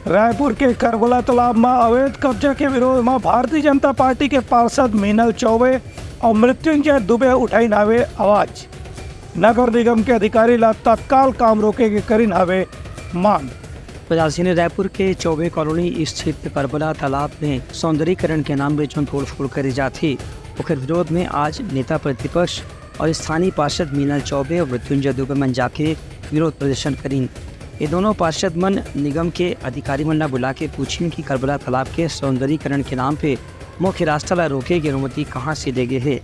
रायपुर के करबला तालाब में अवैध कब्जा के विरोध में भारतीय जनता पार्टी के पार्षद मीनल चौबे और मृत्युंजय दुबे उठाई नावे आवाज। नगर निगम के अधिकारी ला तत्काल काम रोके के करीन हवे मांग। राजधानी रायपुर के चौबे कॉलोनी स्थित करबला तालाब में सौंदर्यीकरण के नाम पर तोड़फोड़ करी जाती ओकर विरोध में आज नेता प्रतिपक्ष और स्थानीय पार्षद मीनल चौबे और मृत्युंजय दुबे मन जाके विरोध प्रदर्शन करीन। ये दोनों पार्षद मन निगम के अधिकारी मन ला बुला के पूछिन कि करबला तालाब के सौंदर्यीकरण के नाम पे मुख्य रास्ता ला रोके की अनुमति कहाँ से ले गए है।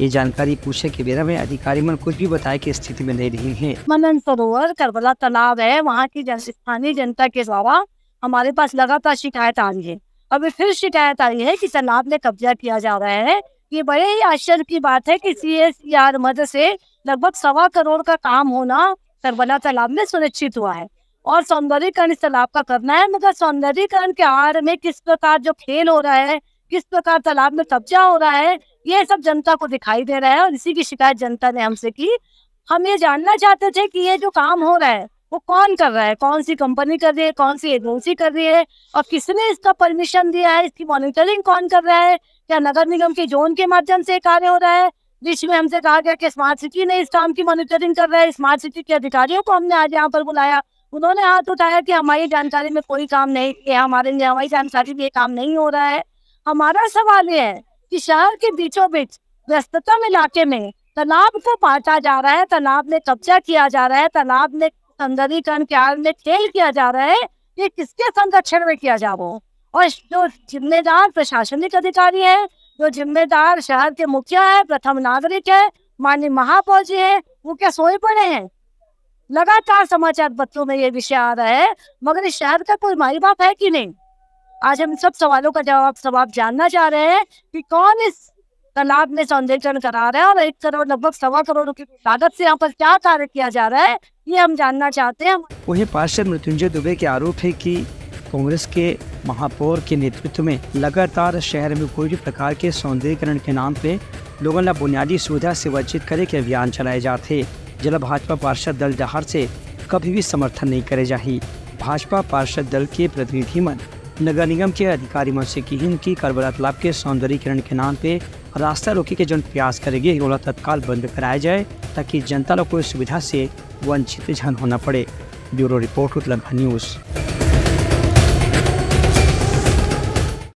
ये जानकारी पूछे के बेरा में अधिकारी मन कुछ भी बताए की स्थिति में नहीं रही है। मनन सरोवर करबला तालाब है, वहाँ की स्थानीय जनता के द्वारा हमारे पास लगातार शिकायत आ रही है। अभी फिर शिकायत आई है कि तालाब में कब्जा किया जा रहा है। ये बड़े ही आश्चर्य की बात है कि CSR मद से लगभग 1.25 करोड़ का काम होना करबला तालाब में सुनिश्चित हुआ है और सौंदर्यीकरण इस तालाब का करना है, मगर सौंदर्यीकरण के आड़ में किस प्रकार जो खेल हो रहा है, किस प्रकार तालाब में कब्जा हो रहा है, ये सब जनता को दिखाई दे रहा है और इसी की शिकायत जनता ने हमसे की। हम ये जानना चाहते थे कि ये जो काम हो रहा है वो कौन कर रहा है, कौन सी कंपनी कर रही है, कौन सी एजेंसी कर रही है और किसने इसका परमिशन दिया है, इसकी मॉनिटरिंग कौन कर रहा है, क्या नगर निगम के जोन के माध्यम से कार्य हो रहा है। बीच में हमसे कहा गया कि स्मार्ट सिटी ने इस काम की मॉनिटरिंग कर रहा है। स्मार्ट सिटी के अधिकारियों को हमने आज यहाँ पर बुलाया, उन्होंने हाथ उठाया कि हमारी जानकारी में कोई काम नहीं किया, हमारी जानकारी में ये काम नहीं हो रहा है। हमारा सवाल ये है कि शहर के बीचों बीच व्यस्ततम इलाके में तालाब को बांटा जा रहा है, तालाब में कब्जा किया जा रहा है, तालाब में सौंदर्यीकरण के आड़ में खेल किया जा रहा है। ये किसके संरक्षण में किया जा रहा हो और जो जिम्मेदार प्रशासनिक अधिकारी है, जो जिम्मेदार शहर के मुखिया है, प्रथम नागरिक है, माननीय महापौर जी है, वो क्या सोए पड़े हैं। लगातार समाचार पत्रों में ये विषय आ रहा है, मगर इस शहर का कोई माई बाप है कि नहीं। आज हम सब सवालों का जवाब जानना चाह रहे हैं कि कौन इस तालाब में सौंदर्यीकरण करा रहा है और 1 करोड़ लगभग 1.25 करोड़ की लागत से यहाँ पर क्या कार्य किया जा रहा है, ये हम जानना चाहते हैं। वही पार्षद मृत्युंजय दुबे के आरोप है कि कांग्रेस के महापौर के नेतृत्व में लगातार शहर में कोई भी प्रकार के सौंदर्यीकरण के नाम पे लोगों ने बुनियादी सुविधा से वंचित करे के अभियान चलाए जाते, जिला भाजपा पार्षद दल जहार से कभी भी समर्थन नहीं करे जाही। भाजपा पार्षद दल के प्रतिनिधि मन नगर निगम के अधिकारी मन से कहिन कि करबला तालाब के सौंदर्यीकरण के नाम पे रास्ता रोके के जो प्रयास करेंगे वो तत्काल बंद कराया जाए ताकि जनता को कोई सुविधा से वंचित जन होना पड़े। ब्यूरो रिपोर्ट उत्तलंघा न्यूज़।